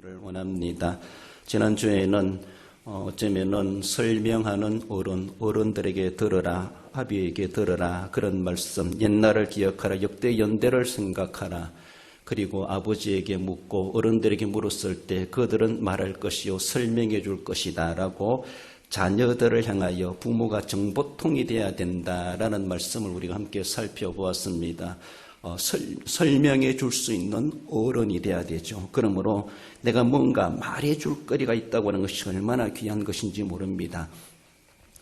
기도를 원합니다. 지난주에는 어쩌면은 설명하는 어른들에게 들으라, 아비에게 들으라 그런 말씀, 옛날을 기억하라, 역대 연대를 생각하라, 그리고 아버지에게 묻고 어른들에게 물었을 때 그들은 말할 것이요 설명해 줄 것이다 라고 자녀들을 향하여 부모가 정보통이 되어야 된다라는 말씀을 우리가 함께 살펴보았습니다. 설명해 줄 수 있는 어른이 돼야 되죠. 그러므로 내가 뭔가 말해 줄 거리가 있다고 하는 것이 얼마나 귀한 것인지 모릅니다.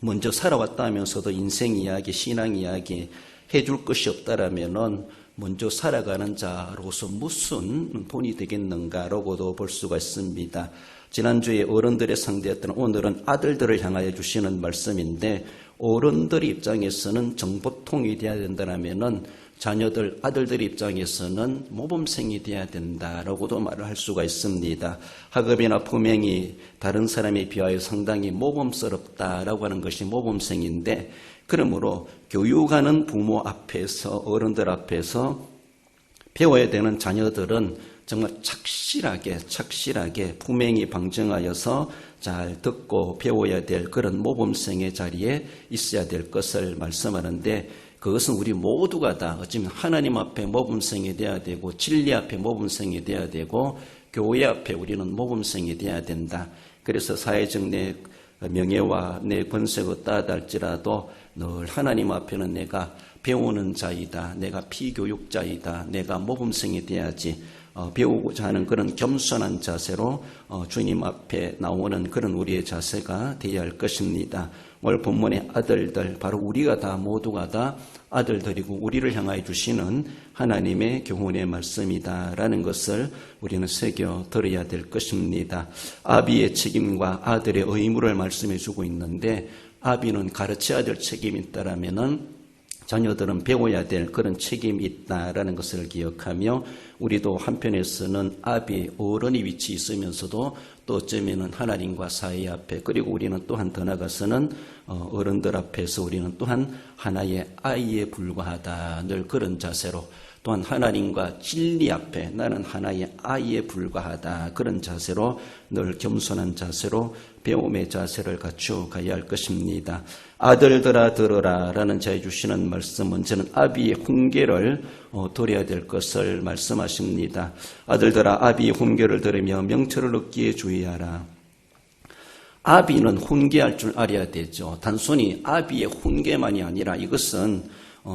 먼저 살아왔다 하면서도 인생 이야기, 신앙 이야기 해줄 것이 없다라면은 먼저 살아가는 자로서 무슨 본이 되겠는가라고도 볼 수가 있습니다. 지난주에 어른들의 상대였던 오늘은 아들들을 향하여 주시는 말씀인데, 어른들 입장에서는 정보통이 되어야 된다면은 자녀들, 아들들 입장에서는 모범생이 되어야 된다라고도 말을 할 수가 있습니다. 학업이나 품행이 다른 사람에 비하여 상당히 모범스럽다라고 하는 것이 모범생인데, 그러므로 교육하는 부모 앞에서, 어른들 앞에서 배워야 되는 자녀들은 정말 착실하게 품행이 방정하여서 잘 듣고 배워야 될 그런 모범생의 자리에 있어야 될 것을 말씀하는데, 그것은 우리 모두가 다 어쩌면 하나님 앞에 모범생이 되어야 되고, 진리 앞에 모범생이 되어야 되고, 교회 앞에 우리는 모범생이 되어야 된다. 그래서 사회적 내 명예와 내 권세가 어떠하다 할지라도 늘 하나님 앞에는 내가 배우는 자이다, 내가 피교육자이다, 내가 모범생이 되어야지, 배우고자 하는 그런 겸손한 자세로 주님 앞에 나오는 그런 우리의 자세가 되어야 할 것입니다. 오늘 본문의 아들들, 바로 우리가 다 모두가 다 아들들이고 우리를 향하여 주시는 하나님의 교훈의 말씀이다라는 것을 우리는 새겨 들어야 될 것입니다. 아비의 책임과 아들의 의무를 말씀해 주고 있는데, 아비는 가르쳐야 될 책임이 있다라면은 자녀들은 배워야 될 그런 책임이 있다라는 것을 기억하며, 우리도 한편에서는 아비, 어른의 위치에 있으면서도 또 어쩌면은 하나님과 사회 앞에, 그리고 우리는 또한 더 나아가서는 어른들 앞에서 우리는 또한 하나의 아이에 불과하다, 늘 그런 자세로, 또한 하나님과 진리 앞에 나는 하나의 아이에 불과하다, 그런 자세로 늘 겸손한 자세로 배움의 자세를 갖추어 가야 할 것입니다. 아들들아 들으라 라는 자에 주시는 말씀은 저는 아비의 훈계를 들어야 될 것을 말씀하십니다. 아들들아 아비의 훈계를 들으며 명철을 얻기에 주의하라. 아비는 훈계할 줄 알아야 되죠. 단순히 아비의 훈계만이 아니라 이것은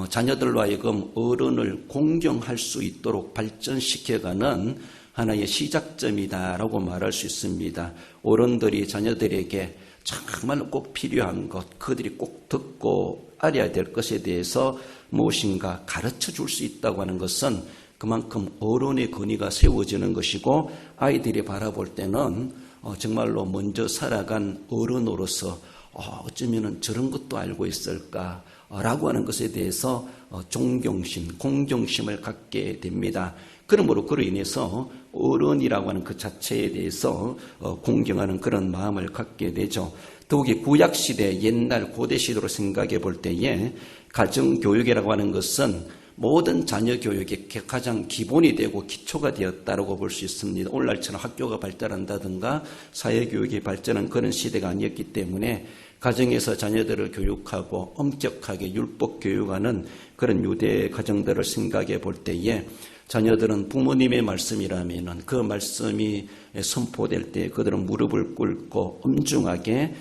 자녀들로 하여금 어른을 공경할 수 있도록 발전시켜가는 하나의 시작점이다라고 말할 수 있습니다. 어른들이 자녀들에게 정말 꼭 필요한 것, 그들이 꼭 듣고 알아야 될 것에 대해서 무엇인가 가르쳐 줄 수 있다고 하는 것은 그만큼 어른의 권위가 세워지는 것이고, 아이들이 바라볼 때는 정말로 먼저 살아간 어른으로서 어쩌면 저런 것도 알고 있을까 라고 하는 것에 대해서 존경심, 공경심을 갖게 됩니다. 그러므로 그로 인해서 어른이라고 하는 그 자체에 대해서 공경하는 그런 마음을 갖게 되죠. 더욱이 구약시대, 옛날 고대시대로 생각해 볼 때에 가정교육이라고 하는 것은 모든 자녀 교육의 가장 기본이 되고 기초가 되었다고 볼 수 있습니다. 오늘날처럼 학교가 발달한다든가 사회교육이 발전한 그런 시대가 아니었기 때문에 가정에서 자녀들을 교육하고 엄격하게 율법 교육하는 그런 유대 가정들을 생각해 볼 때에 자녀들은 부모님의 말씀이라면 그 말씀이 선포될 때 그들은 무릎을 꿇고 엄중하게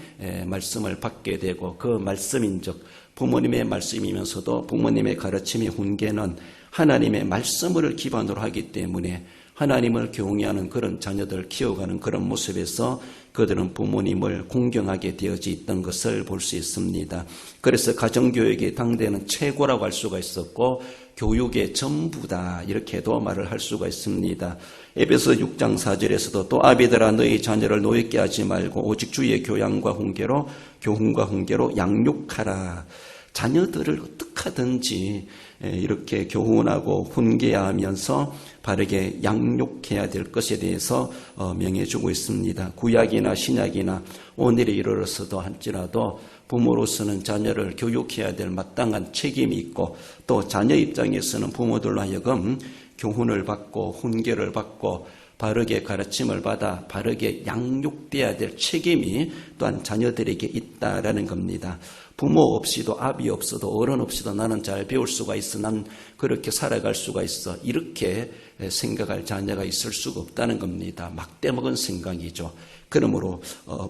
말씀을 받게 되고, 그 말씀인즉 부모님의 말씀이면서도 부모님의 가르침의 훈계는 하나님의 말씀을 기반으로 하기 때문에 하나님을 경외하는 그런 자녀들을 키워가는 그런 모습에서 그들은 부모님을 공경하게 되어져 있던 것을 볼 수 있습니다. 그래서 가정교육이 당대는 최고라고 할 수가 있었고, 교육의 전부다 이렇게도 말을 할 수가 있습니다. 에베소 6장 4절에서도 또 아비들아 너희 자녀를 노엽게 하지 말고 오직 주의 교훈과 훈계로 양육하라. 자녀들을 어떻게 하든지 이렇게 교훈하고 훈계하면서 바르게 양육해야 될 것에 대해서 명해주고 있습니다. 구약이나 신약이나 오늘에 이르러서도 할지라도 부모로서는 자녀를 교육해야 될 마땅한 책임이 있고, 또 자녀 입장에서는 부모들로 하여금 교훈을 받고 훈계를 받고 바르게 가르침을 받아 바르게 양육돼야 될 책임이 또한 자녀들에게 있다라는 겁니다. 부모 없이도 아비 없어도 어른 없이도 나는 잘 배울 수가 있어. 난 그렇게 살아갈 수가 있어. 이렇게 생각할 자녀가 있을 수가 없다는 겁니다. 막대먹은 생각이죠. 그러므로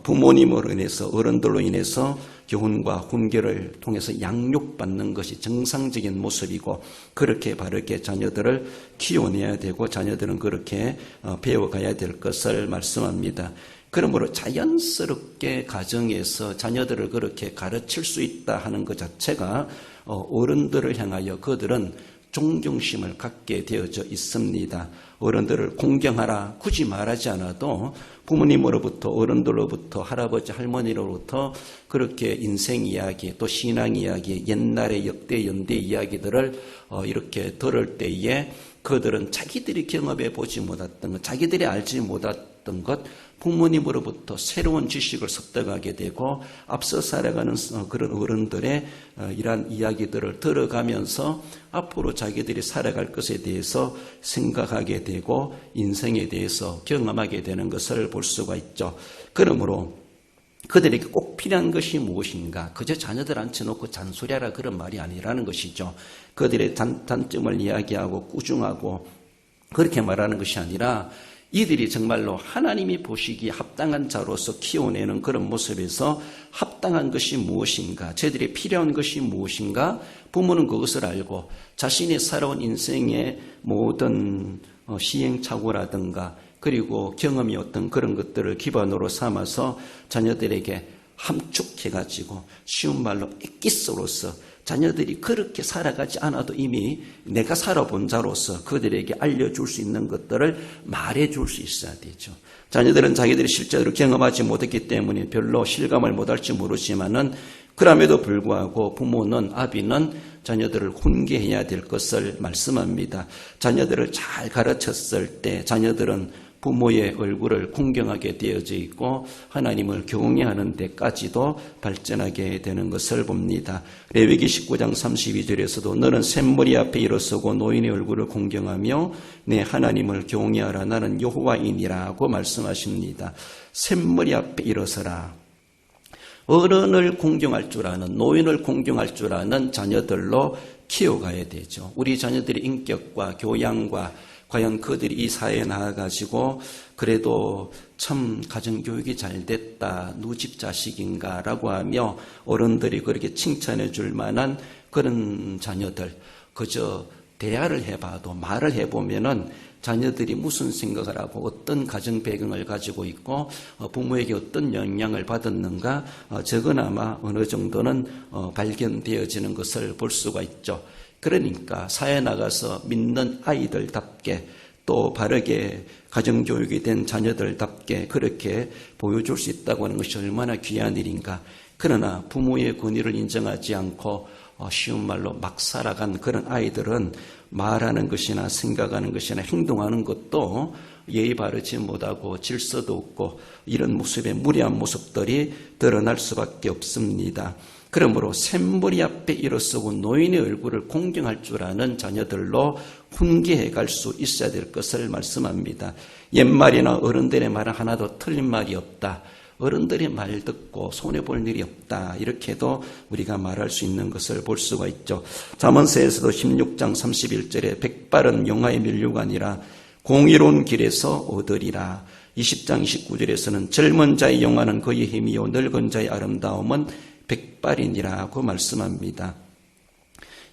부모님으로 인해서 어른들로 인해서 교훈과 훈계를 통해서 양육받는 것이 정상적인 모습이고 그렇게 바르게 자녀들을 키워내야 되고 자녀들은 그렇게 배워가야 될 것을 말씀합니다. 그러므로 자연스럽게 가정에서 자녀들을 그렇게 가르칠 수 있다 하는 것 자체가 어른들을 향하여 그들은 존경심을 갖게 되어져 있습니다. 어른들을 공경하라 굳이 말하지 않아도 부모님으로부터 어른들로부터 할아버지 할머니로부터 그렇게 인생 이야기 또 신앙 이야기 옛날의 역대 연대 이야기들을 이렇게 들을 때에 그들은 자기들이 경험해 보지 못했던 것 자기들이 알지 못했던 것 부모님으로부터 새로운 지식을 습득하게 되고 앞서 살아가는 그런 어른들의 이러한 이야기들을 들어가면서 앞으로 자기들이 살아갈 것에 대해서 생각하게 되고 인생에 대해서 경험하게 되는 것을 볼 수가 있죠. 그러므로 그들에게 꼭 필요한 것이 무엇인가? 그저 자녀들 앉혀놓고 잔소리하라 그런 말이 아니라는 것이죠. 그들의 단점을 이야기하고 꾸중하고 그렇게 말하는 것이 아니라 이들이 정말로 하나님이 보시기에 합당한 자로서 키워내는 그런 모습에서 합당한 것이 무엇인가, 저희들이 필요한 것이 무엇인가, 부모는 그것을 알고 자신이 살아온 인생의 모든 시행착오라든가 그리고 경험이 어떤 그런 것들을 기반으로 삼아서 자녀들에게 함축해가지고 쉬운 말로 엑기스로서 자녀들이 그렇게 살아가지 않아도 이미 내가 살아본 자로서 그들에게 알려줄 수 있는 것들을 말해줄 수 있어야 되죠. 자녀들은 자기들이 실제로 경험하지 못했기 때문에 별로 실감을 못할지 모르지만은 그럼에도 불구하고 부모는 아비는 자녀들을 훈계해야 될 것을 말씀합니다. 자녀들을 잘 가르쳤을 때 자녀들은 부모의 얼굴을 공경하게 되어져 있고 하나님을 경외하는 데까지도 발전하게 되는 것을 봅니다. 레위기 19장 32절에서도 너는 샘머리 앞에 일어서고 노인의 얼굴을 공경하며 내 하나님을 경외하라 나는 여호와이니라고 말씀하십니다. 샘머리 앞에 일어서라. 어른을 공경할 줄 아는 노인을 공경할 줄 아는 자녀들로 키워가야 되죠. 우리 자녀들의 인격과 교양과 과연 그들이 이 사회에 나와가지고 그래도 참 가정교육이 잘 됐다, 누구 집 자식인가 라고 하며 어른들이 그렇게 칭찬해 줄 만한 그런 자녀들, 그저 대화를 해봐도 말을 해보면은 자녀들이 무슨 생각을 하고 어떤 가정 배경을 가지고 있고 부모에게 어떤 영향을 받았는가 적어나마 어느 정도는 발견되어지는 것을 볼 수가 있죠. 그러니까 사회에 나가서 믿는 아이들답게 또 바르게 가정교육이 된 자녀들답게 그렇게 보여줄 수 있다고 하는 것이 얼마나 귀한 일인가. 그러나 부모의 권위를 인정하지 않고 쉬운 말로 막 살아간 그런 아이들은 말하는 것이나 생각하는 것이나 행동하는 것도 예의 바르지 못하고 질서도 없고 이런 모습의 무례한 모습들이 드러날 수밖에 없습니다. 그러므로 샘머리 앞에 일어서고 노인의 얼굴을 공경할 줄 아는 자녀들로 훈계해 갈 수 있어야 될 것을 말씀합니다. 옛말이나 어른들의 말은 하나도 틀린 말이 없다. 어른들의 말 듣고 손해볼 일이 없다. 이렇게도 우리가 말할 수 있는 것을 볼 수가 있죠. 잠언서에서도 16장 31절에 백발은 영화의 면류가 아니라 공의로운 길에서 얻으리라. 20장 29절에서는 젊은 자의 영화는 그의 힘이요 늙은 자의 아름다움은 백발이니라고 말씀합니다.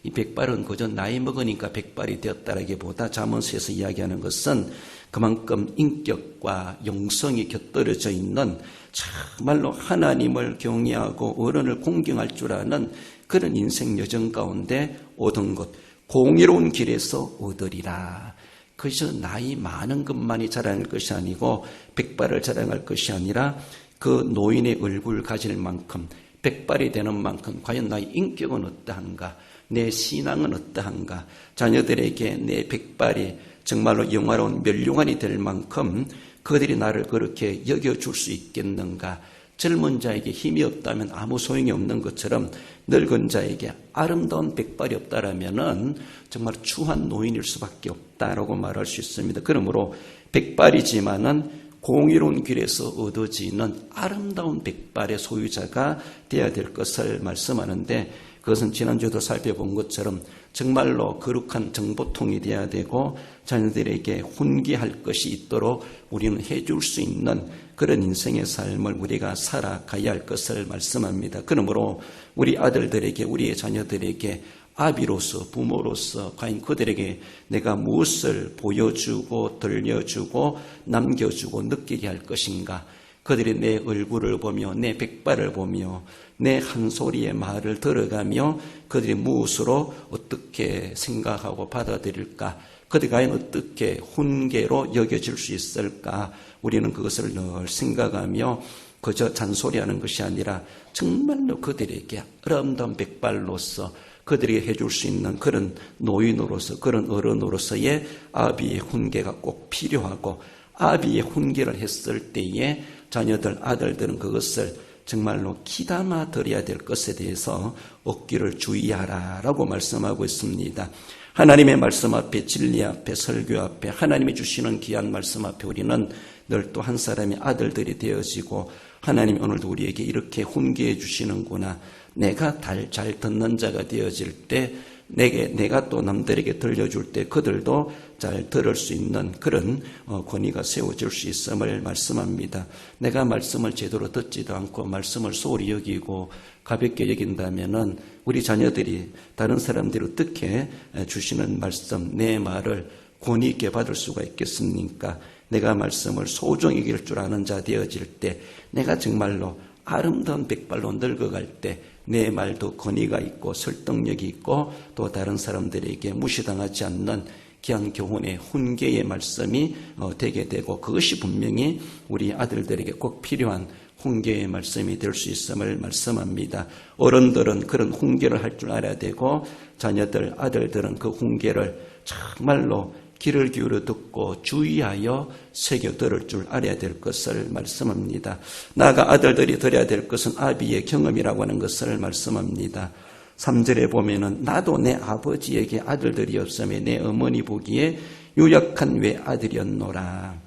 이 백발은 그저 나이 먹으니까 백발이 되었다라기보다 잠언서에서 이야기하는 것은 그만큼 인격과 영성이 곁들여져 있는 정말로 하나님을 경외하고 어른을 공경할 줄 아는 그런 인생 여정 가운데 얻은 것, 공의로운 길에서 얻으리라. 그저 나이 많은 것만이 자랑할 것이 아니고 백발을 자랑할 것이 아니라 그 노인의 얼굴을 가질 만큼 백발이 되는 만큼 과연 나의 인격은 어떠한가, 내 신앙은 어떠한가, 자녀들에게 내 백발이 정말로 영화로운 멸류관이 될 만큼 그들이 나를 그렇게 여겨줄 수 있겠는가, 젊은 자에게 힘이 없다면 아무 소용이 없는 것처럼 늙은 자에게 아름다운 백발이 없다라면은 정말 추한 노인일 수밖에 없다라고 말할 수 있습니다. 그러므로 백발이지만은 공의로운 길에서 얻어지는 아름다운 백발의 소유자가 되어야 될 것을 말씀하는데, 그것은 지난주에도 살펴본 것처럼 정말로 거룩한 정보통이 되어야 되고 자녀들에게 훈계할 것이 있도록 우리는 해줄 수 있는 그런 인생의 삶을 우리가 살아가야 할 것을 말씀합니다. 그러므로 우리 아들들에게, 우리의 자녀들에게 아비로서, 부모로서 과연 그들에게 내가 무엇을 보여주고 들려주고 남겨주고 느끼게 할 것인가? 그들이 내 얼굴을 보며 내 백발을 보며 내 한 소리의 말을 들어가며 그들이 무엇으로 어떻게 생각하고 받아들일까? 그들이 과연 어떻게 훈계로 여겨질 수 있을까? 우리는 그것을 늘 생각하며 그저 잔소리하는 것이 아니라 정말로 그들에게 아름다운 백발로서 그들에게 해줄 수 있는 그런 노인으로서, 그런 어른으로서의 아비의 훈계가 꼭 필요하고, 아비의 훈계를 했을 때에 자녀들, 아들들은 그것을 정말로 귀담아 들여야 될 것에 대해서 얻기를 주의하라라고 말씀하고 있습니다. 하나님의 말씀 앞에, 진리 앞에, 설교 앞에, 하나님이 주시는 귀한 말씀 앞에 우리는 늘 또 한 사람의 아들들이 되어지고, 하나님이 오늘도 우리에게 이렇게 훈계해 주시는구나, 내가 잘 듣는 자가 되어질 때 내가 또 남들에게 들려줄 때 그들도 잘 들을 수 있는 그런 권위가 세워질 수 있음을 말씀합니다. 내가 말씀을 제대로 듣지도 않고 말씀을 소홀히 여기고 가볍게 여긴다면은 우리 자녀들이 다른 사람들이 어떻게 주시는 말씀, 내 말을 권위 있게 받을 수가 있겠습니까? 내가 말씀을 소중히 여길 줄 아는 자 되어질 때, 내가 정말로 아름다운 백발로 늙어갈 때 내 말도 권위가 있고 설득력이 있고 또 다른 사람들에게 무시당하지 않는 귀한 교훈의 훈계의 말씀이 되게 되고, 그것이 분명히 우리 아들들에게 꼭 필요한 훈계의 말씀이 될 수 있음을 말씀합니다. 어른들은 그런 훈계를 할 줄 알아야 되고, 자녀들, 아들들은 그 훈계를 정말로 귀를 기울여 듣고 주의하여 새겨 들을 줄 알아야 될 것을 말씀합니다. 나아가 아들들이 들어야 될 것은 아비의 경험이라고 하는 것을 말씀합니다. 3절에 보면은 나도 내 아버지에게 아들들이 없으며 내 어머니 보기에 유약한 외아들이었노라.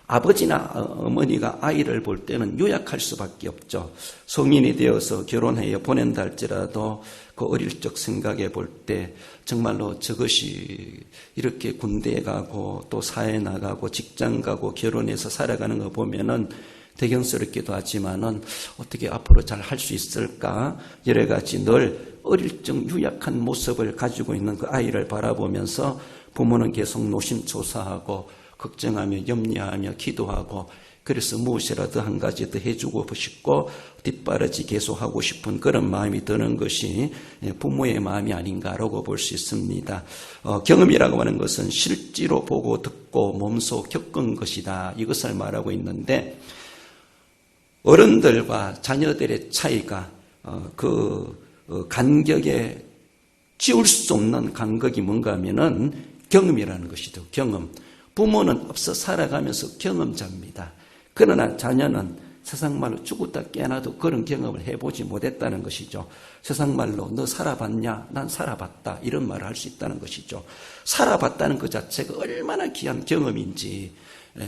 아버지나 어머니가 아이를 볼 때는 유약할 수밖에 없죠. 성인이 되어서 결혼해서 보낸다 할지라도 그 어릴 적 생각해 볼 때 정말로 저것이 이렇게 군대에 가고 또 사회에 나가고 직장 가고 결혼해서 살아가는 거 보면은 대견스럽기도 하지만은 어떻게 앞으로 잘 할 수 있을까? 여러 가지 늘 어릴 적 유약한 모습을 가지고 있는 그 아이를 바라보면서 부모는 계속 노심초사하고 걱정하며 염려하며 기도하고, 그래서 무엇이라도 한 가지 더 해주고 싶고 뒷바라지 계속하고 싶은 그런 마음이 드는 것이 부모의 마음이 아닌가라고 볼 수 있습니다. 경험이라고 하는 것은 실제로 보고 듣고 몸소 겪은 것이다, 이것을 말하고 있는데, 어른들과 자녀들의 차이가 간격에 지울 수 없는 간격이 뭔가 하면은 경험이라는 것이죠. 경험. 부모는 앞서 살아가면서 경험자입니다. 그러나 자녀는 세상말로 죽었다 깨어나도 그런 경험을 해보지 못했다는 것이죠. 세상말로 너 살아봤냐? 난 살아봤다, 이런 말을 할 수 있다는 것이죠. 살아봤다는 그 자체가 얼마나 귀한 경험인지,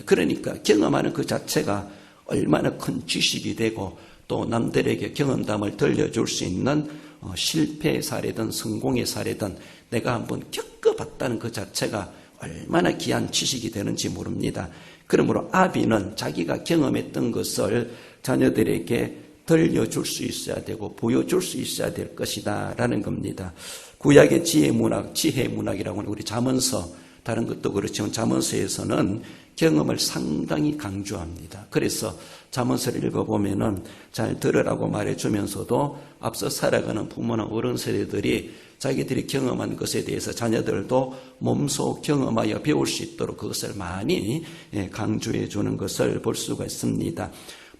그러니까 경험하는 그 자체가 얼마나 큰 지식이 되고 또 남들에게 경험담을 들려줄 수 있는 실패의 사례든 성공의 사례든 내가 한번 겪어봤다는 그 자체가 얼마나 귀한 지식이 되는지 모릅니다. 그러므로 아비는 자기가 경험했던 것을 자녀들에게 들려줄 수 있어야 되고 보여줄 수 있어야 될 것이다 라는 겁니다. 구약의 지혜 문학이라고 하는 우리 잠언서, 다른 것도 그렇지만 잠언서에서는 경험을 상당히 강조합니다. 그래서 잠언서를 읽어보면은 잘 들으라고 말해주면서도 앞서 살아가는 부모나 어른 세대들이 자기들이 경험한 것에 대해서 자녀들도 몸소 경험하여 배울 수 있도록 그것을 많이 강조해 주는 것을 볼 수가 있습니다.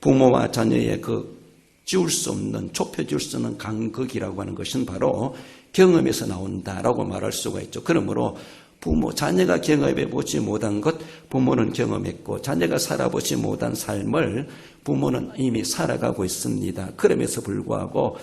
부모와 자녀의 그 지울 수 없는, 좁혀질 수 없는 간극이라고 하는 것은 바로 경험에서 나온다라고 말할 수가 있죠. 그러므로 자녀가 경험해 보지 못한 것 부모는 경험했고, 자녀가 살아보지 못한 삶을 부모는 이미 살아가고 있습니다. 그럼에도 불구하고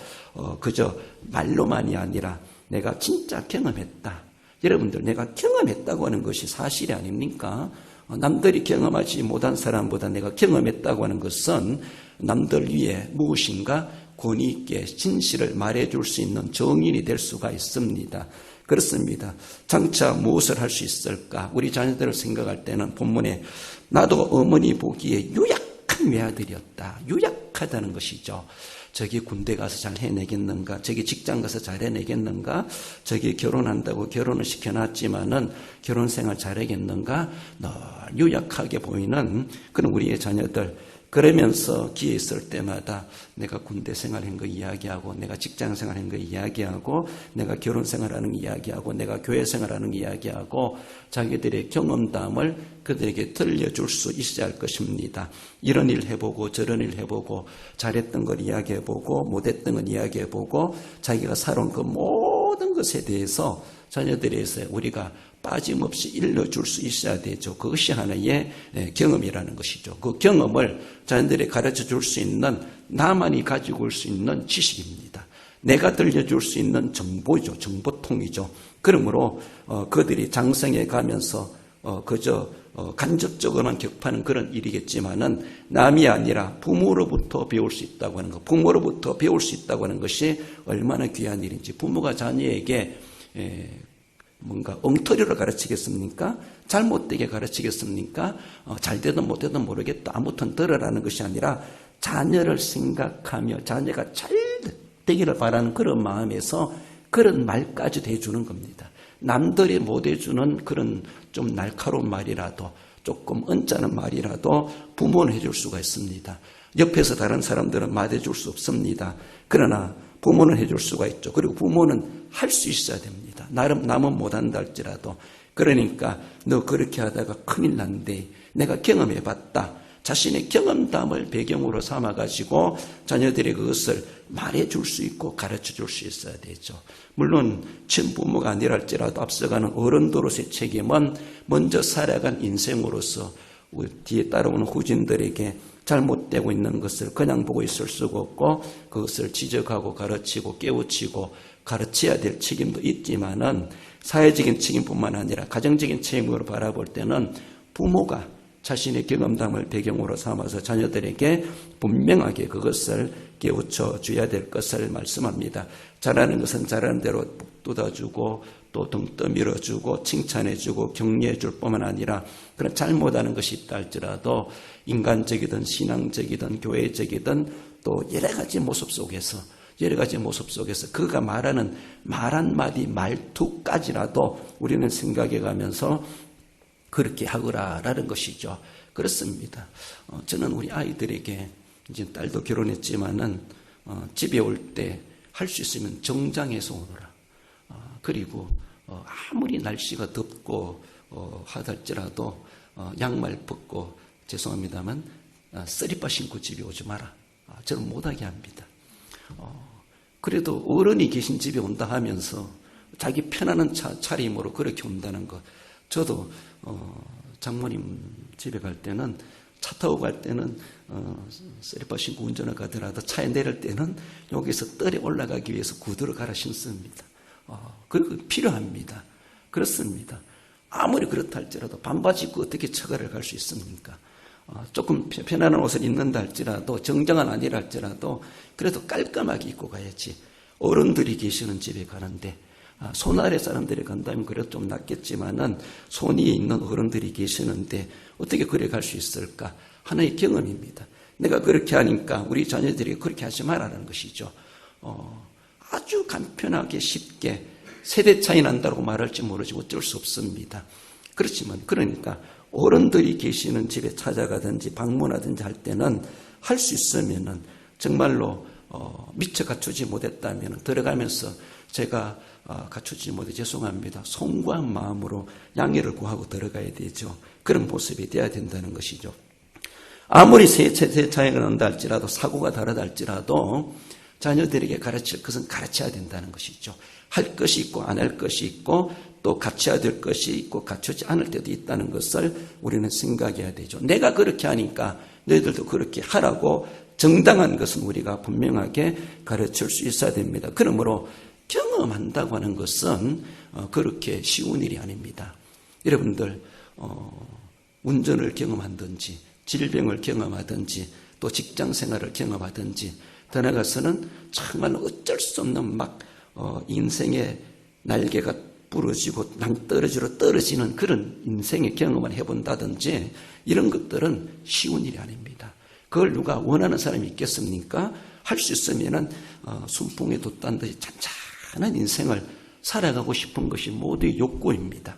그저 말로만이 아니라 내가 진짜 경험했다. 여러분들, 내가 경험했다고 하는 것이 사실이 아닙니까? 남들이 경험하지 못한 사람보다 내가 경험했다고 하는 것은 남들 위에 무엇인가 권위 있게 진실을 말해줄 수 있는 정인이 될 수가 있습니다. 그렇습니다. 장차 무엇을 할 수 있을까? 우리 자녀들을 생각할 때는 본문에 나도 어머니 보기에 유약한 외아들이었다. 유약하다는 것이죠. 저기 군대 가서 잘 해내겠는가? 저기 직장 가서 잘 해내겠는가? 저기 결혼한다고 결혼을 시켜놨지만은 결혼 생활 잘하겠는가? 늘 유약하게 보이는 그런 우리의 자녀들. 그러면서 기회 있을 때마다 내가 군대 생활한 거 이야기하고, 내가 직장 생활한 거 이야기하고, 내가 결혼 생활하는 거 이야기하고, 내가 교회 생활하는 거 이야기하고, 자기들의 경험담을 그들에게 들려줄 수 있어야 할 것입니다. 이런 일 해보고 저런 일 해보고, 잘했던 걸 이야기해보고 못했던 걸 이야기해보고, 자기가 살아온 그 모든 것에 대해서 자녀들에서 우리가 빠짐없이 일러줄 수 있어야 되죠. 그것이 하나의 경험이라는 것이죠. 그 경험을 자녀들에게 가르쳐줄 수 있는, 나만이 가지고 올 수 있는 지식입니다. 내가 들려줄 수 있는 정보죠. 정보통이죠. 그러므로 그들이 장성해 가면서 그저 간접적으로만 격파하는 그런 일이겠지만은 남이 아니라 부모로부터 배울 수 있다고 하는 것, 부모로부터 배울 수 있다고 하는 것이 얼마나 귀한 일인지. 부모가 자녀에게 뭔가 엉터리로 가르치겠습니까? 잘못되게 가르치겠습니까? 잘 되든 못 되든 모르겠다. 아무튼 들으라는 것이 아니라 자녀를 생각하며 자녀가 잘 되기를 바라는 그런 마음에서 그런 말까지 해주는 겁니다. 남들이 못 해주는 그런 좀 날카로운 말이라도, 조금 언짢은 말이라도 부모는 해줄 수가 있습니다. 옆에서 다른 사람들은 말해줄 수 없습니다. 그러나 부모는 해줄 수가 있죠. 그리고 부모는 할 수 있어야 됩니다. 남은 못한다 할지라도. 그러니까 너 그렇게 하다가 큰일 난데 내가 경험해봤다. 자신의 경험담을 배경으로 삼아가지고 자녀들이 그것을 말해줄 수 있고 가르쳐줄 수 있어야 되죠. 물론 친부모가 아니라 할지라도 앞서가는 어른들로서의 책임은 먼저 살아간 인생으로서 뒤에 따라오는 후진들에게 잘못되고 있는 것을 그냥 보고 있을 수가 없고, 그것을 지적하고 가르치고 깨우치고 가르쳐야 될 책임도 있지만은, 사회적인 책임뿐만 아니라 가정적인 책임으로 바라볼 때는 부모가 자신의 경험담을 배경으로 삼아서 자녀들에게 분명하게 그것을 깨우쳐 줘야 될 것을 말씀합니다. 잘하는 것은 잘하는 대로 북돋아주고 또 등 떠밀어주고 칭찬해주고 격려해줄 뿐만 아니라, 그런 잘못하는 것이 있다 할지라도 인간적이든 신앙적이든 교회적이든 또 여러 가지 모습 속에서 그가 말하는 말 한마디 말투까지라도 우리는 생각해 가면서 그렇게 하거라라는 것이죠. 그렇습니다. 저는 우리 아이들에게, 이제 딸도 결혼했지만은 집에 올 때 할 수 있으면 정장해서 오너라. 그리고 아무리 날씨가 덥고 하달지라도 양말 벗고, 죄송합니다만 쓰리빠 신고 집에 오지 마라. 저는 못하게 합니다. 그래도 어른이 계신 집에 온다 하면서 자기 편안한 차림으로 그렇게 온다는 것. 저도 장모님 집에 갈 때는, 차 타고 갈 때는 쓰리빠 신고 운전을 가더라도 차에 내릴 때는 여기서 뜰에 올라가기 위해서 구두를 갈아 신습니다. 그리고 필요합니다. 그렇습니다. 아무리 그렇다 할지라도 반바지 입고 어떻게 처가를 갈 수 있습니까? 조금 편안한 옷을 입는다 할지라도, 정장은 아니라 할지라도 그래도 깔끔하게 입고 가야지. 어른들이 계시는 집에 가는데, 손 아래 사람들이 간다면 그래도 좀 낫겠지만은 손 위에 있는 어른들이 계시는데 어떻게 그래 갈 수 있을까? 하나의 경험입니다. 내가 그렇게 하니까 우리 자녀들이 그렇게 하지 말라는 것이죠. 아주 간편하게 쉽게 세대 차이 난다고 말할지 모르지 어쩔 수 없습니다. 그렇지만, 그러니까 어른들이 계시는 집에 찾아가든지 방문하든지 할 때는 할 수 있으면은 정말로 미처 갖추지 못했다면 들어가면서 제가 갖추지 못해 죄송합니다. 송구한 마음으로 양해를 구하고 들어가야 되죠. 그런 모습이 돼야 된다는 것이죠. 아무리 세대 차이가 난다 할지라도, 사고가 다르다 할지라도 자녀들에게 가르칠 것은 가르쳐야 된다는 것이죠. 할 것이 있고 안 할 것이 있고, 또 갖춰야 될 것이 있고 갖추지 않을 때도 있다는 것을 우리는 생각해야 되죠. 내가 그렇게 하니까 너희들도 그렇게 하라고 정당한 것은 우리가 분명하게 가르칠 수 있어야 됩니다. 그러므로 경험한다고 하는 것은 그렇게 쉬운 일이 아닙니다. 여러분들 운전을 경험하든지 질병을 경험하든지 또 직장생활을 경험하든지 더 나아가서는 정말 어쩔 수 없는 막 인생의 날개가 부러지고 낭떠러지로 떨어지는 그런 인생의 경험을 해본다든지 이런 것들은 쉬운 일이 아닙니다. 그걸 누가 원하는 사람이 있겠습니까? 할 수 있으면은 순풍에 돛단 듯이 잔잔한 인생을 살아가고 싶은 것이 모두의 욕구입니다.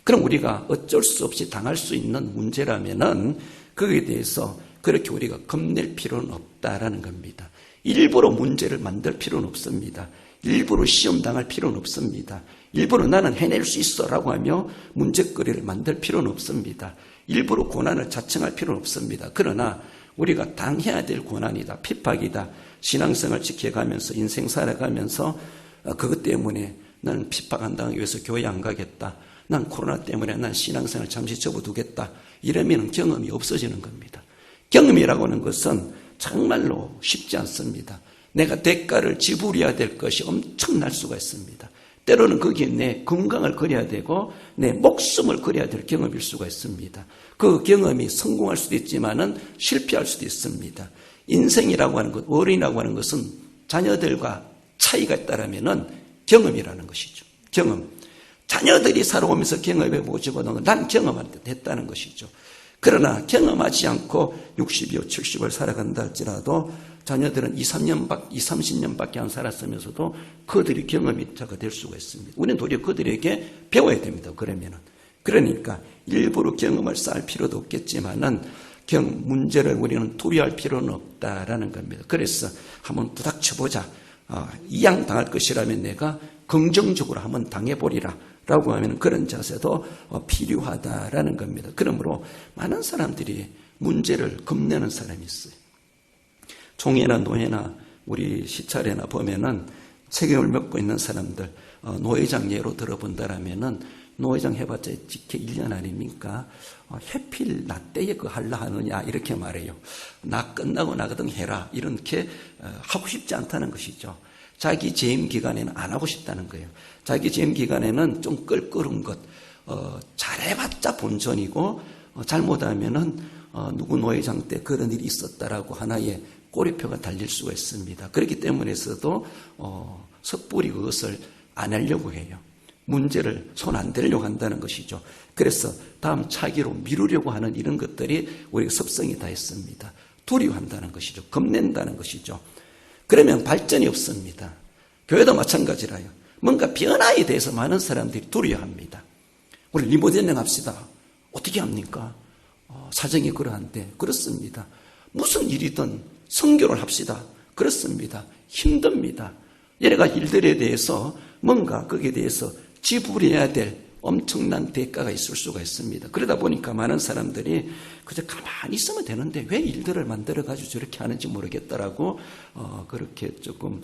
그럼 우리가 어쩔 수 없이 당할 수 있는 문제라면은 거기에 대해서 그렇게 우리가 겁낼 필요는 없다라는 겁니다. 일부러 문제를 만들 필요는 없습니다. 일부러 시험 당할 필요는 없습니다. 일부러 나는 해낼 수 있어라고 하며 문제거리를 만들 필요는 없습니다. 일부러 고난을 자청할 필요는 없습니다. 그러나 우리가 당해야 될 고난이다, 핍박이다, 신앙생활 지켜가면서 인생 살아가면서 그것 때문에 나는 핍박 안 당하기 위해서 교회 안 가겠다, 난 코로나 때문에 난 신앙생활 잠시 접어두겠다, 이러면 경험이 없어지는 겁니다. 경험이라고 하는 것은 정말로 쉽지 않습니다. 내가 대가를 지불해야 될 것이 엄청날 수가 있습니다. 때로는 거기에 내 건강을 걸어야 되고 내 목숨을 걸어야 될 경험일 수가 있습니다. 그 경험이 성공할 수도 있지만은 실패할 수도 있습니다. 인생이라고 하는 것, 어린이라고 하는 것은 자녀들과 차이가 있다라면은 경험이라는 것이죠. 경험. 자녀들이 살아오면서 경험해 보지고는 난 경험했다는 것이죠. 그러나 경험하지 않고 60이요 70을 살아간다 할지라도 자녀들은 30년밖에 안 살았으면서도 그들이 경험자가 될 수가 있습니다. 우리는 도리어 그들에게 배워야 됩니다. 그러니까 일부러 경험을 쌓을 필요도 없겠지만은 문제를 우리는 두려워할 필요는 없다라는 겁니다. 그래서 한번 부닥쳐보자. 이양 당할 것이라면 내가 긍정적으로 한번 당해보리라 라고 하면 그런 자세도 필요하다라는 겁니다. 그러므로 많은 사람들이 문제를 겁내는 사람이 있어요. 총회나 노회나 우리 시찰회나 보면은 책임을 맡고 있는 사람들, 노회장 예로 들어본다라면은 노회장 해봤자 직계 1년 아닙니까? 해필 나 때에 그거 하려 하느냐 이렇게 말해요. 나 끝나고 나거든 해라 이렇게 하고 싶지 않다는 것이죠. 자기 재임 기간에는 안 하고 싶다는 거예요. 자기 재임 기간에는 좀 껄끄러운 것, 잘해봤자 본전이고 잘못하면은 누구 노회장 때 그런 일이 있었다라고 하나의 꼬리표가 달릴 수가 있습니다. 그렇기 때문에서도 섣불리 그것을 안 하려고 해요. 문제를 손 안 대려고 한다는 것이죠. 그래서 다음 차기로 미루려고 하는 이런 것들이 우리가 습성이 다 있습니다. 두려워한다는 것이죠. 겁낸다는 것이죠. 그러면 발전이 없습니다. 교회도 마찬가지라요. 뭔가 변화에 대해서 많은 사람들이 두려워합니다. 우리 리모델링 합시다. 어떻게 합니까? 사정이 그러한데 그렇습니다. 무슨 일이든 선교를 합시다. 그렇습니다. 힘듭니다. 여러 가지 일들에 대해서 뭔가 거기에 대해서 지불해야 될 엄청난 대가가 있을 수가 있습니다. 그러다 보니까 많은 사람들이 그저 가만히 있으면 되는데 왜 일들을 만들어가지고 저렇게 하는지 모르겠다라고 그렇게 조금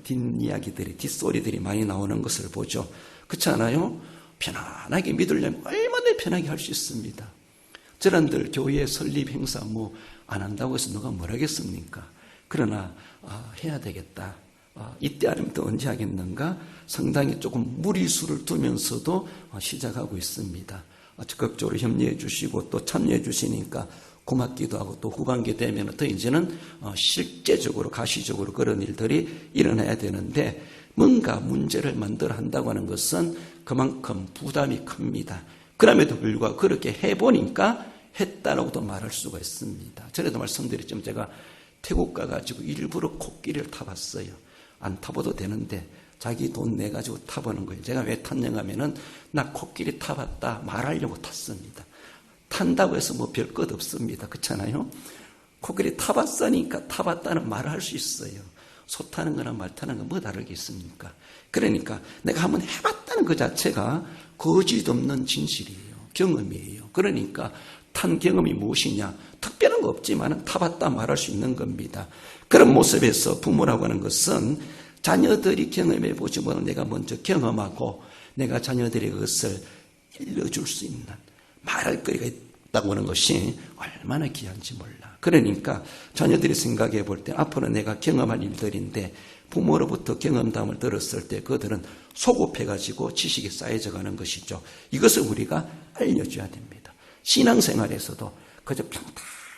뒷이야기들이 뒷소리들이 많이 나오는 것을 보죠. 그렇지 않아요? 편안하게 믿으려면 얼마나 편하게 할 수 있습니다. 저런들 교회 설립 행사 뭐 안 한다고 해서 누가 뭘 하겠습니까? 그러나 해야 되겠다. 이때 아니면 또 언제 하겠는가? 상당히 조금 무리수를 두면서도 시작하고 있습니다. 적극적으로 협력해 주시고 또 참여해 주시니까 고맙기도 하고 또 후반기 되면 더 이제는 실제적으로 가시적으로 그런 일들이 일어나야 되는데 뭔가 문제를 만들어 한다고 하는 것은 그만큼 부담이 큽니다. 그럼에도 불구하고 그렇게 해보니까 했다라고도 말할 수가 있습니다. 전에도 말씀드렸지만 제가 태국 가가지고 일부러 코끼리를 타봤어요. 안 타봐도 되는데 자기 돈 내가지고 타보는 거예요. 제가 왜 탔냐 하면은 나 코끼리 타봤다 말하려고 탔습니다. 탄다고 해서 뭐 별 것 없습니다. 그렇잖아요? 코끼리 타봤으니까 타봤다는 말을 할 수 있어요. 소 타는 거나 말 타는 거 뭐 다르게 있습니까? 그러니까 내가 한번 해봤다는 그 자체가 거짓 없는 진실이에요. 경험이에요. 그러니까 탄 경험이 무엇이냐? 특별한 거 없지만 타봤다 말할 수 있는 겁니다. 그런 모습에서 부모라고 하는 것은 자녀들이 경험해 보지 못한 내가 먼저 경험하고 내가 자녀들에게 그것을 일러줄 수 있는 말할 거리가 있다고 하는 것이 얼마나 귀한지 몰라. 그러니까 자녀들이 생각해 볼 때 앞으로 내가 경험할 일들인데 부모로부터 경험담을 들었을 때 그들은 소급해가지고 지식이 쌓여져 가는 것이죠. 이것을 우리가 알려줘야 됩니다. 신앙생활에서도 그저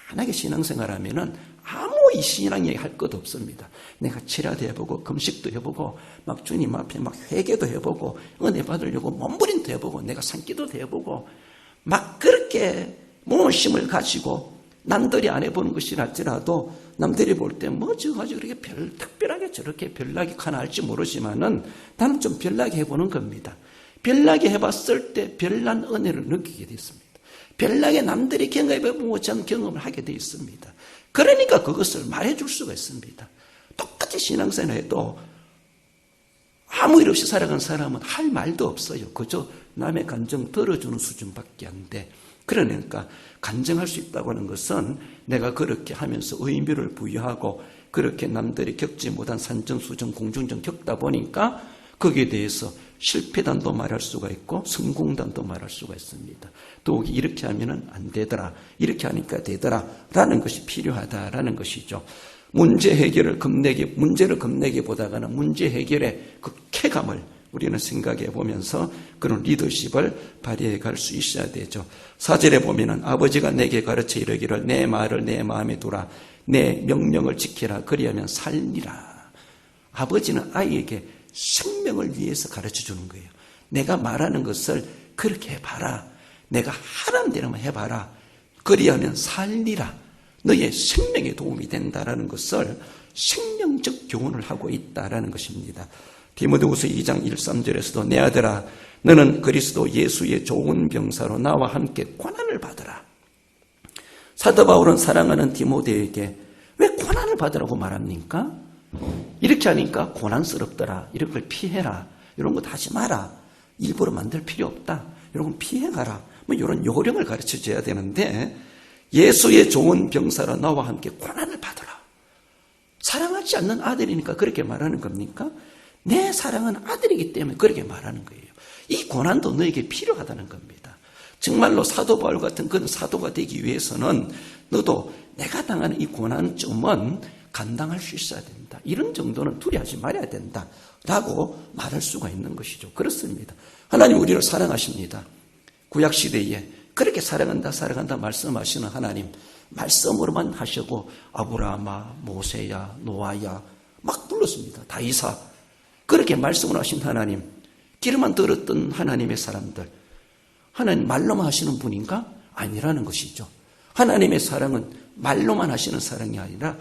평탄하게 신앙생활하면은 아무 이 신앙 얘기 할 것도 없습니다. 내가 치료도 해보고 금식도 해보고 막 주님 앞에 막 회개도 해보고 은혜 받으려고 몸부림도 해보고 내가 산기도도 해보고 막 그렇게 모심을 가지고 남들이 안 해보는 것이랄지라도 남들이 볼 때 뭐 저 가지고 그렇게 특별하게 저렇게 별나게 하나 할지 모르지만은 나는 좀 별나게 해보는 겁니다. 별나게 해봤을 때 별난 은혜를 느끼게 됐습니다. 별나게 남들이 경험해보고 전 경험을 하게 되어 있습니다. 그러니까 그것을 말해줄 수가 있습니다. 똑같이 신앙생활에도 아무 일 없이 살아간 사람은 할 말도 없어요. 그저 남의 감정 들어주는 수준밖에 안 돼. 그러니까 간증할 수 있다고 하는 것은 내가 그렇게 하면서 의미를 부여하고 그렇게 남들이 겪지 못한 산전수전 공중전 겪다 보니까 거기에 대해서 실패단도 말할 수가 있고 성공단도 말할 수가 있습니다. 또 이렇게 하면 안 되더라, 이렇게 하니까 되더라 라는 것이 필요하다라는 것이죠. 문제를 겁내기보다는 문제 해결의 그 쾌감을 우리는 생각해 보면서 그런 리더십을 발휘해 갈 수 있어야 되죠. 4절에 보면은 아버지가 내게 가르쳐 이르기를 내 말을 내 마음에 두라, 내 명령을 지키라, 그리하면 살리라. 아버지는 아이에게 생명을 위해서 가르쳐 주는 거예요. 내가 말하는 것을 그렇게 해봐라. 내가 하라는 대로만 해봐라. 그리하면 살리라. 너의 생명에 도움이 된다라는 것을 생명적 교훈을 하고 있다라는 것입니다. 디모데후서 2장 1, 3절에서도 내 아들아 너는 그리스도 예수의 좋은 병사로 나와 함께 고난을 받으라. 사도 바울은 사랑하는 디모데에게 왜 고난을 받으라고 말합니까? 이렇게 하니까 고난스럽더라, 이런 걸 피해라, 이런 거 하지 마라, 일부러 만들 필요 없다, 이런 건 피해가라, 뭐 이런 요령을 가르쳐 줘야 되는데 예수의 좋은 병사로 나와 함께 고난을 받으라. 사랑하지 않는 아들이니까 그렇게 말하는 겁니까? 내 사랑은 아들이기 때문에 그렇게 말하는 거예요. 이 고난도 너에게 필요하다는 겁니다. 정말로 사도 바울 같은 그런 사도가 되기 위해서는 너도 내가 당하는 이 고난점은 감당할 수 있어야 된다. 이런 정도는 두려워하지 말아야 된다 라고 말할 수가 있는 것이죠. 그렇습니다. 하나님 우리를 사랑하십니다. 구약시대에 그렇게 사랑한다 말씀하시는 하나님, 말씀으로만 하시고 아브라함아, 모세야, 노아야 막 불렀습니다. 다이사, 그렇게 말씀을 하신 하나님, 귀로만 들었던 하나님의 사람들, 하나님 말로만 하시는 분인가? 아니라는 것이죠. 하나님의 사랑은 말로만 하시는 사랑이 아니라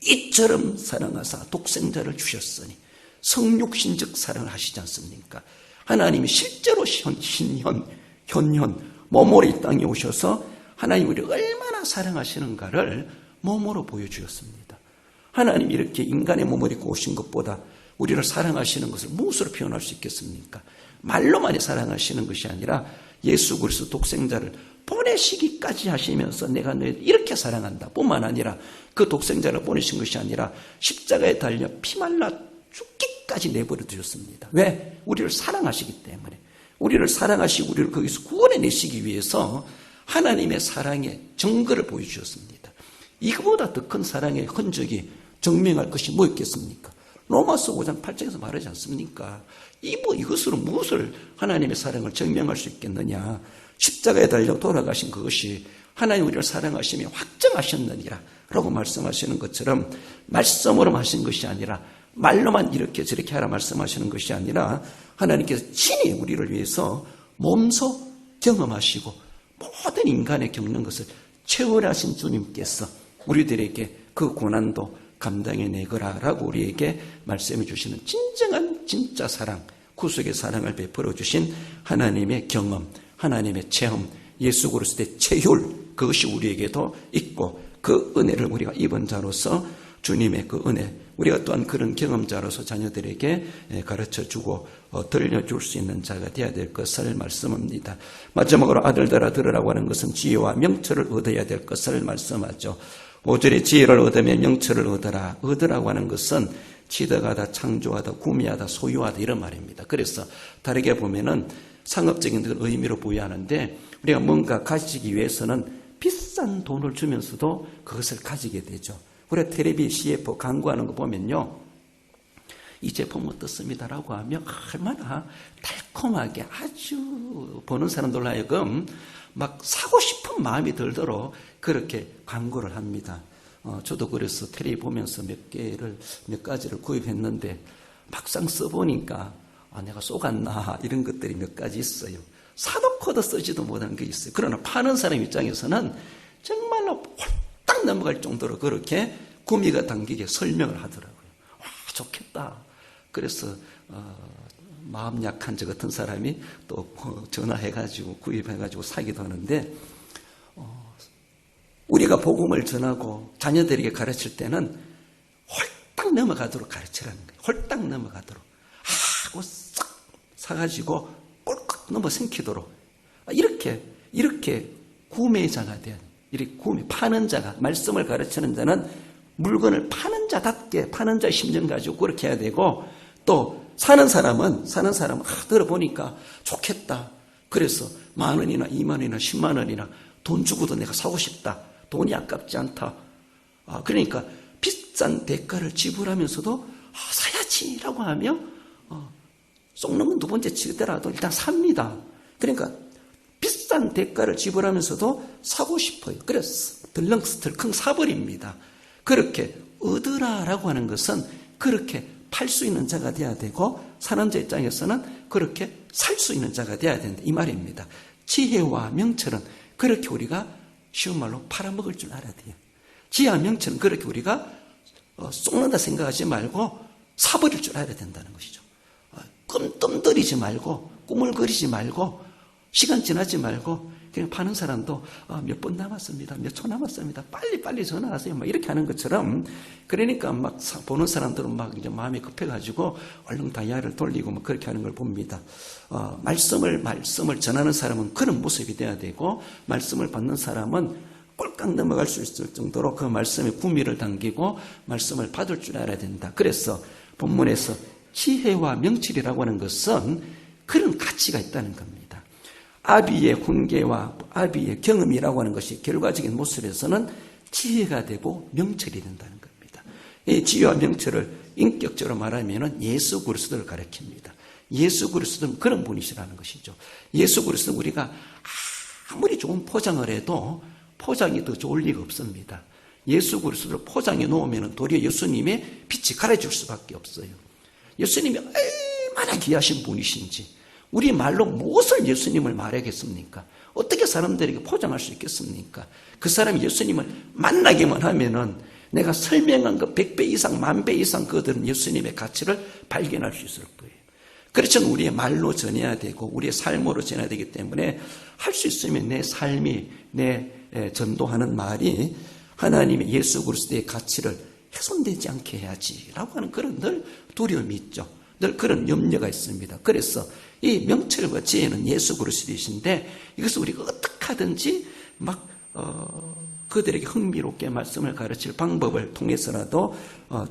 이처럼 사랑하사 독생자를 주셨으니 성육신적 사랑을 하시지 않습니까? 하나님이 실제로 현현 몸으로 이 땅에 오셔서 하나님 우리를 얼마나 사랑하시는가를 몸으로 보여주었습니다. 하나님이 이렇게 인간의 몸을 입고 오신 것보다 우리를 사랑하시는 것을 무엇으로 표현할 수 있겠습니까? 말로만이 사랑하시는 것이 아니라 예수 그리스도 독생자를 보내시기까지 하시면서 내가 너희를 이렇게 사랑한다 뿐만 아니라 그 독생자를 보내신 것이 아니라 십자가에 달려 피말라 죽기까지 내버려 두셨습니다. 왜? 우리를 사랑하시기 때문에. 우리를 사랑하시고 우리를 거기서 구원해내시기 위해서 하나님의 사랑의 증거를 보여주셨습니다. 이거보다 더 큰 사랑의 흔적이 증명할 것이 뭐 있겠습니까? 로마서 5장 8장에서 말하지 않습니까? 이것으로 무엇을 하나님의 사랑을 증명할 수 있겠느냐? 십자가에 달려 돌아가신 그것이 하나님 우리를 사랑하시며 확정하셨느니라 라고 말씀하시는 것처럼 말씀으로 하신 것이 아니라 말로만 이렇게 저렇게 하라 말씀하시는 것이 아니라 하나님께서 친히 우리를 위해서 몸소 경험하시고 모든 인간의 겪는 것을 체월하신 주님께서 우리들에게 그 고난도 감당해내거라라고 우리에게 말씀해 주시는 진정한 진짜 사랑, 구속의 사랑을 베풀어 주신 하나님의 경험, 하나님의 체험, 예수 그리스도의 체휼, 그것이 우리에게도 있고 그 은혜를 우리가 입은 자로서 주님의 그 은혜, 우리가 또한 그런 경험자로서 자녀들에게 가르쳐주고 들려줄 수 있는 자가 되어야 될 것을 말씀합니다. 마지막으로 아들들아 들으라고 하는 것은 지혜와 명철을 얻어야 될 것을 말씀하죠. 5절에 지혜를 얻으면 명철을 얻으라. 얻으라고 하는 것은 취득하다, 창조하다, 구매하다, 소유하다 이런 말입니다. 그래서 다르게 보면은 상업적인 의미로 부여하는데 우리가 뭔가 가지기 위해서는 비싼 돈을 주면서도 그것을 가지게 되죠. 우리가 텔레비 CF 광고하는 거 보면요. 이 제품 어떻습니다라고 하면 얼마나 달콤하게 아주 보는 사람들로 하여금 막 사고 싶은 마음이 들도록 그렇게 광고를 합니다. 저도 그래서 텔레비 보면서 몇 가지를 구입했는데 막상 써보니까 내가 속았나 이런 것들이 몇 가지 있어요. 사놓고도 쓰지도 못하는 게 있어요. 그러나 파는 사람 입장에서는 정말로 홀딱 넘어갈 정도로 그렇게 구미가 당기게 설명을 하더라고요. 와, 좋겠다. 그래서 마음 약한 저 같은 사람이 또 전화해가지고 구입해가지고 사기도 하는데 우리가 복음을 전하고 자녀들에게 가르칠 때는 홀딱 넘어가도록 가르치라는 거예요. 홀딱 넘어가도록 하고 싹 사가지고 꼴깍 넘어 생기도록 이렇게 구매자가 돼야 돼요. 이렇게 파는 자가 말씀을 가르치는 자는 물건을 파는 자답게 파는 자의 심정 가지고 그렇게 해야 되고 또 사는 사람은 들어보니까 좋겠다. 그래서 10,000원이나 20,000원이나 100,000원이나 돈 주고도 내가 사고 싶다. 돈이 아깝지 않다. 그러니까 비싼 대가를 지불하면서도 사야지라고 하며 쏙는 건 두 번째 치더라도 일단 삽니다. 그러니까 비싼 대가를 지불하면서도 사고 싶어요. 그래서 덜렁스털컹 사버립니다. 그렇게 얻으라라고 하는 것은 그렇게 팔 수 있는 자가 돼야 되고 사는 자 입장에서는 그렇게 살 수 있는 자가 돼야 된다 이 말입니다. 지혜와 명철은 그렇게 우리가 쉬운 말로 팔아먹을 줄 알아야 돼요. 지혜와 명철은 그렇게 우리가 쏙는다 생각하지 말고 사버릴 줄 알아야 된다는 것이죠. 뜸들이지 말고 꾸물거리지 말고 시간 지나지 말고 그냥 파는 사람도 몇 분 남았습니다. 몇 초 남았습니다. 빨리 전화하세요. 막 이렇게 하는 것처럼 그러니까 막 보는 사람들은 막 이제 마음이 급해가지고 얼른 다이아를 돌리고 막 그렇게 하는 걸 봅니다. 말씀을 전하는 사람은 그런 모습이 돼야 되고 말씀을 받는 사람은 꼴깍 넘어갈 수 있을 정도로 그 말씀에 구미를 당기고 말씀을 받을 줄 알아야 된다. 그래서 본문에서 지혜와 명철이라고 하는 것은 그런 가치가 있다는 겁니다. 아비의 훈계와 아비의 경험이라고 하는 것이 결과적인 모습에서는 지혜가 되고 명철이 된다는 겁니다. 이 지혜와 명철을 인격적으로 말하면 예수 그리스도를 가리킵니다. 예수 그리스도는 그런 분이시라는 것이죠. 예수 그리스도는 우리가 아무리 좋은 포장을 해도 포장이 더 좋을 리가 없습니다. 예수 그리스도를 포장해 놓으면 도리어 예수님의 빛이 가려질 수밖에 없어요. 예수님이 얼마나 귀하신 분이신지 우리 말로 무엇을 예수님을 말하겠습니까? 어떻게 사람들에게 포장할 수 있겠습니까? 그 사람이 예수님을 만나기만 하면은 내가 설명한 것 100배 이상, 10,000배 이상 그들은 예수님의 가치를 발견할 수 있을 거예요. 그렇지만 우리의 말로 전해야 되고 우리의 삶으로 전해야 되기 때문에 할 수 있으면 내 삶이 내 전도하는 말이 하나님의 예수 그리스도의 가치를 훼손되지 않게 해야지라고 하는 그런 늘 두려움이 있죠. 늘 그런 염려가 있습니다. 그래서 이 명철과 지혜는 예수 그리스도이신데 이것을 우리가 어떻게 하든지 막 그들에게 흥미롭게 말씀을 가르칠 방법을 통해서라도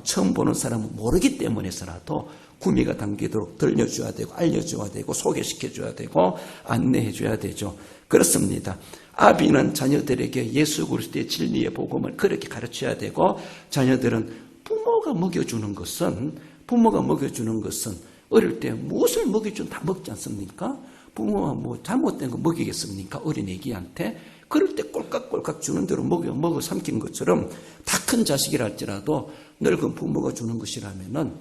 처음 보는 사람은 모르기 때문에서라도 구미가 당기도록 들려줘야 되고 알려줘야 되고 소개시켜줘야 되고 안내해줘야 되죠. 그렇습니다. 아비는 자녀들에게 예수 그리스도의 진리의 복음을 그렇게 가르쳐야 되고 자녀들은 부모가 먹여주는 것은 어릴 때 무엇을 먹여주면 다 먹지 않습니까? 부모가 뭐 잘못된 거 먹이겠습니까? 어린애기한테. 그럴 때 꼴깍꼴깍 주는 대로 먹어 삼킨 것처럼 다 큰 자식이라 할지라도 늙은 부모가 주는 것이라면은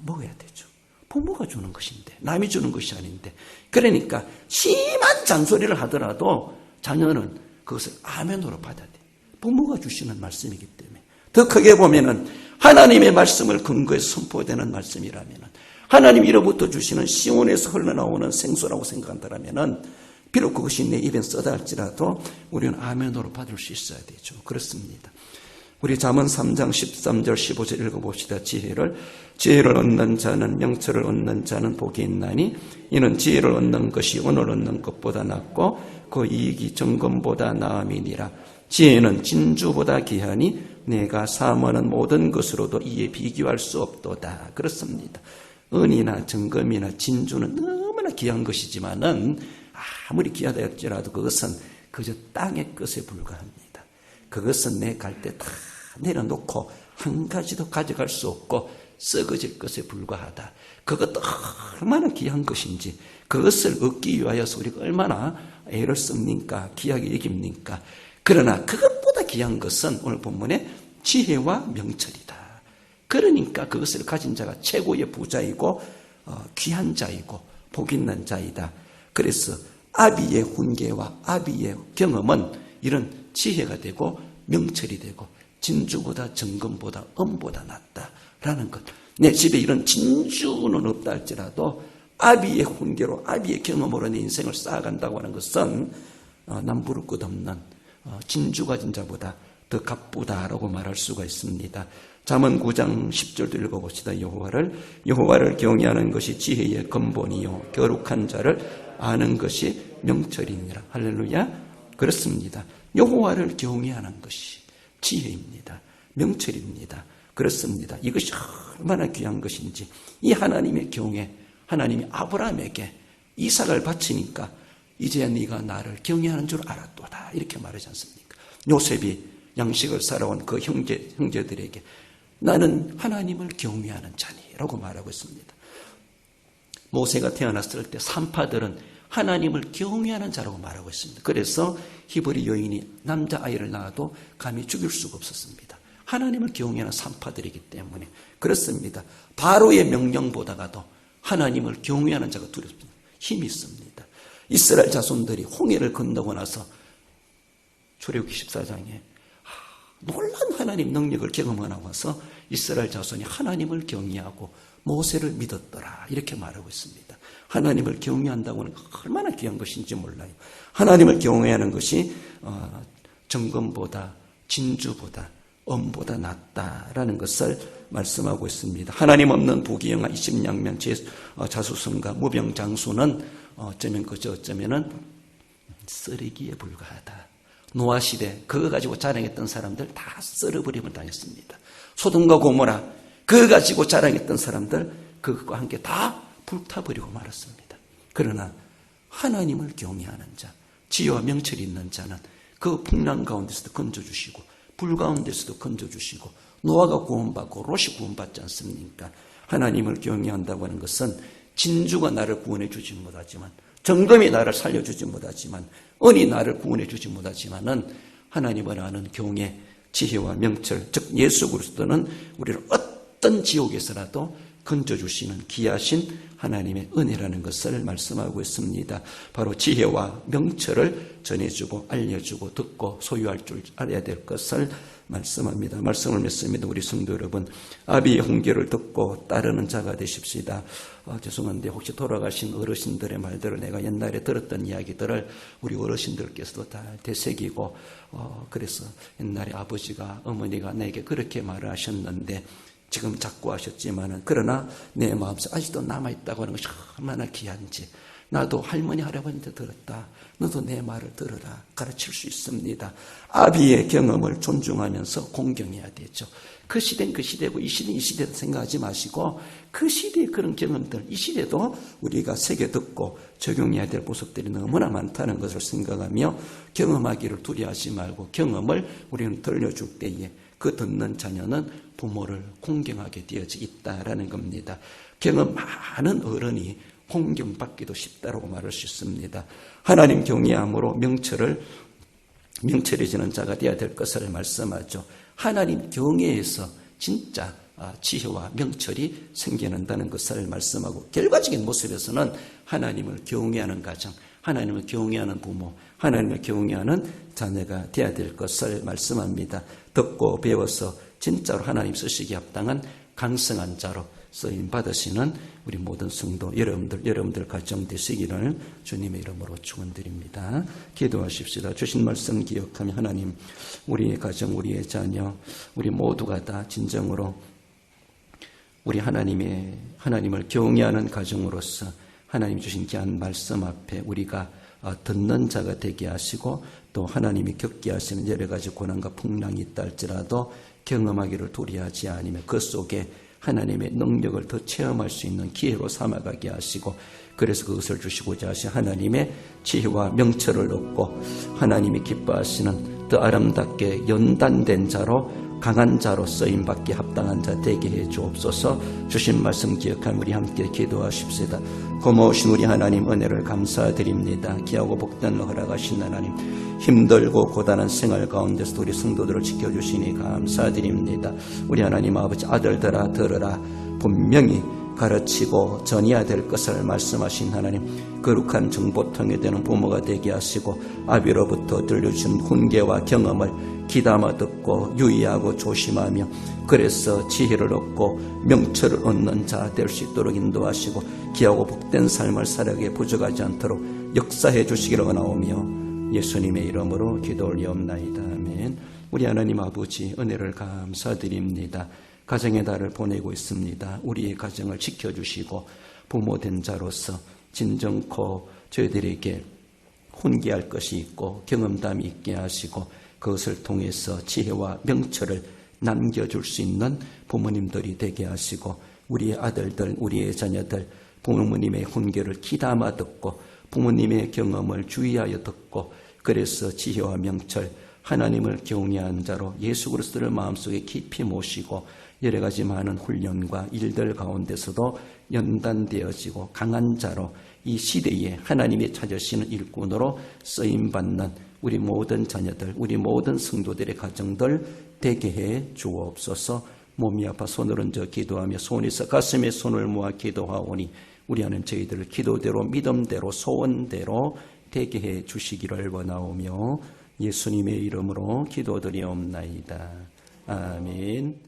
먹어야 되죠. 부모가 주는 것인데 남이 주는 것이 아닌데 그러니까 심한 잔소리를 하더라도 자녀는 그것을 아멘으로 받아야 돼요. 부모가 주시는 말씀이기 때문에 더 크게 보면은 하나님의 말씀을 근거해서 선포되는 말씀이라면은 하나님이로부터 주시는 시온에서 흘러나오는 생수라고 생각한다면은 비록 그것이 내 입에 써다 할지라도 우리는 아멘으로 받을 수 있어야 되죠. 그렇습니다. 우리 잠언 3장 13절 15절 읽어봅시다. 지혜를 얻는 자는 명철을 얻는 자는 복이 있나니 이는 지혜를 얻는 것이 은을 얻는 것보다 낫고 그 이익이 정금보다 나음이니라. 지혜는 진주보다 귀하니 내가 사모하는 모든 것으로도 이에 비교할 수 없도다. 그렇습니다. 은이나 정금이나 진주는 너무나 귀한 것이지만은 아무리 귀하다 할지라도 그것은 그저 땅의 것에 불과합니다. 그것은 내 갈 때 다 내려놓고 한 가지도 가져갈 수 없고 썩어질 것에 불과하다. 그것도 얼마나 귀한 것인지 그것을 얻기 위하여서 우리가 얼마나 애를 씁니까? 귀하게 여깁니까? 그러나 그것보다 귀한 것은 오늘 본문에 지혜와 명철이다. 그러니까 그것을 가진 자가 최고의 부자이고 귀한 자이고 복 있는 자이다. 그래서 아비의 훈계와 아비의 경험은 이런 지혜가 되고 명철이 되고 진주보다 정금보다 은보다 낫다라는 것. 내 집에 이런 진주는 없다 할지라도 아비의 훈계로 아비의 경험으로 내 인생을 쌓아간다고 하는 것은 남부를 끝없는 진주 가진 자보다 더 값보다라고 말할 수가 있습니다. 잠언 9장 10절도 읽어봅시다. 여호와를 경외하는 것이 지혜의 근본이요 거룩한 자를 아는 것이 명철이니라. 할렐루야. 그렇습니다. 여호와를 경외하는 것이 지혜입니다. 명철입니다. 그렇습니다. 이것이 얼마나 귀한 것인지 이 하나님의 경외, 하나님이 아브라함에게 이삭을 바치니까 이제야 네가 나를 경외하는 줄 알았도다 이렇게 말하지 않습니까? 요셉이 양식을 살아온 그 형제들에게 나는 하나님을 경외하는 자니라고 말하고 있습니다. 모세가 태어났을 때 산파들은 하나님을 경외하는 자라고 말하고 있습니다. 그래서 히브리 여인이 남자아이를 낳아도 감히 죽일 수가 없었습니다. 하나님을 경외하는 산파들이기 때문에 그렇습니다. 바로의 명령보다가도 하나님을 경외하는 자가 두렵습니다. 힘이 있습니다. 이스라엘 자손들이 홍해를 건너고 나서 출애굽기 14장에 놀라운 하나님 능력을 경험하고 나서 이스라엘 자손이 하나님을 경외하고 모세를 믿었더라 이렇게 말하고 있습니다. 하나님을 경외한다고 하는 얼마나 귀한 것인지 몰라요. 하나님을 경외하는 것이 정금보다 진주보다 은보다 낫다라는 것을 말씀하고 있습니다. 하나님 없는 부귀영화 이십양면 자수성가 무병장수는 어쩌면은 쓰레기에 불과하다. 노아 시대 그거 가지고 자랑했던 사람들 다 썰어버림을 당했습니다. 소돔과 고모라 그거 가지고 자랑했던 사람들 그것과 함께 다 불타버리고 말았습니다. 그러나 하나님을 경외하는 자, 지혜와 명철이 있는 자는 그 풍랑 가운데서도 건져주시고 불 가운데서도 건져주시고 노아가 구원받고 롯이 구원받지 않습니까? 하나님을 경외한다고 하는 것은 진주가 나를 구원해 주지 못하지만 정금이 나를 살려주지 못하지만 은이 나를 구원해 주지 못하지만은 하나님을 아는 경외, 지혜와 명철, 즉 예수 그리스도는 우리를 어떤 지옥에서라도 건져주시는 귀하신 하나님의 은혜라는 것을 말씀하고 있습니다. 바로 지혜와 명철을 전해주고 알려주고 듣고 소유할 줄 알아야 될 것을 말씀합니다. 말씀을 맺습니다. 우리 성도 여러분, 아비의 훈계를 듣고 따르는 자가 되십시다. 죄송한데 혹시 돌아가신 어르신들의 말들을 내가 옛날에 들었던 이야기들을 우리 어르신들께서도 다 되새기고 그래서 옛날에 아버지가 어머니가 내게 그렇게 말을 하셨는데 지금 자꾸 하셨지만은 그러나 내 마음속에 아직도 남아있다고 하는 것이 얼마나 귀한지 나도 할머니 할아버지한테 들었다. 너도 내 말을 들어라. 가르칠 수 있습니다. 아비의 경험을 존중하면서 공경해야 되죠. 그 시대는 그 시대고 이 시대는 이 시대도 생각하지 마시고 그 시대의 그런 경험들 이 시대도 우리가 새겨 듣고 적용해야 될 모습들이 너무나 많다는 것을 생각하며 경험하기를 두려워하지 말고 경험을 우리는 들려줄 때에 그 듣는 자녀는 부모를 공경하게 되어져 있다라는 겁니다. 경험 많은 어른이 공경받기도 쉽다라고 말할 수 있습니다. 하나님 경외함으로 명철해지는 자가 되어야 될 것을 말씀하죠. 하나님 경외에서 진짜 지혜와 명철이 생겨난다는 것을 말씀하고 결과적인 모습에서는 하나님을 경외하는 가정, 하나님을 경외하는 부모, 하나님을 경외하는 자녀가 되어야 될 것을 말씀합니다. 듣고 배워서 진짜로 하나님 쓰시기에 합당한 강성한 자로 쓰임 받으시는 우리 모든 성도 여러분들 가정 되시기를 주님의 이름으로 축원드립니다. 기도하십시다. 주신 말씀 기억하며 하나님 우리의 가정 우리의 자녀 우리 모두가 다 진정으로 우리 하나님을 경외하는 가정으로서 하나님 주신 귀한 말씀 앞에 우리가 듣는 자가 되게 하시고 또 하나님이 겪게 하시는 여러 가지 고난과 풍랑이 있다 할지라도 경험하기를 두려워하지 않으며 그 속에 하나님의 능력을 더 체험할 수 있는 기회로 삼아가게 하시고 그래서 그것을 주시고자 하신 하나님의 지혜와 명철을 얻고 하나님이 기뻐하시는 더 아름답게 연단된 자로 강한 자로 쓰임받기 합당한 자 되게 해 주옵소서. 주신 말씀 기억한 우리 함께 기도하십시다. 고마우신 우리 하나님 은혜를 감사드립니다. 귀하고 복된 허락하신 하나님, 힘들고 고단한 생활 가운데서 우리 성도들을 지켜주시니 감사드립니다. 우리 하나님 아버지, 아들들아 들으라. 분명히 가르치고 전해야 될 것을 말씀하신 하나님, 거룩한 정보통에 되는 부모가 되게 하시고 아비로부터 들려주신 훈계와 경험을 귀담아 듣고 유의하고 조심하며 그래서 지혜를 얻고 명철을 얻는 자 될 수 있도록 인도하시고 귀하고 복된 삶을 살아가게 부족하지 않도록 역사해 주시기를 원하오며 예수님의 이름으로 기도 올리옵나이다. 아멘. 우리 하나님 아버지, 은혜를 감사드립니다. 가정의 달을 보내고 있습니다. 우리의 가정을 지켜주시고 부모된 자로서 진정코 저희들에게 훈계할 것이 있고 경험담이 있게 하시고 그것을 통해서 지혜와 명철을 남겨줄 수 있는 부모님들이 되게 하시고 우리의 아들들, 우리의 자녀들 부모님의 훈계를 귀담아 듣고 부모님의 경험을 주의하여 듣고 그래서 지혜와 명철, 하나님을 경외한 자로 예수 그리스도를 마음속에 깊이 모시고 여러 가지 많은 훈련과 일들 가운데서도 연단되어지고 강한 자로 이 시대에 하나님이 찾으시는 일꾼으로 쓰임받는 우리 모든 자녀들, 우리 모든 성도들의 가정들 되게 해 주옵소서. 몸이 아파 손을 얹어 기도하며 손에서 가슴에 손을 모아 기도하오니 우리 하나님 저희들을 기도대로 믿음대로 소원대로 되게 해 주시기를 원하오며 예수님의 이름으로 기도드리옵나이다. 아멘.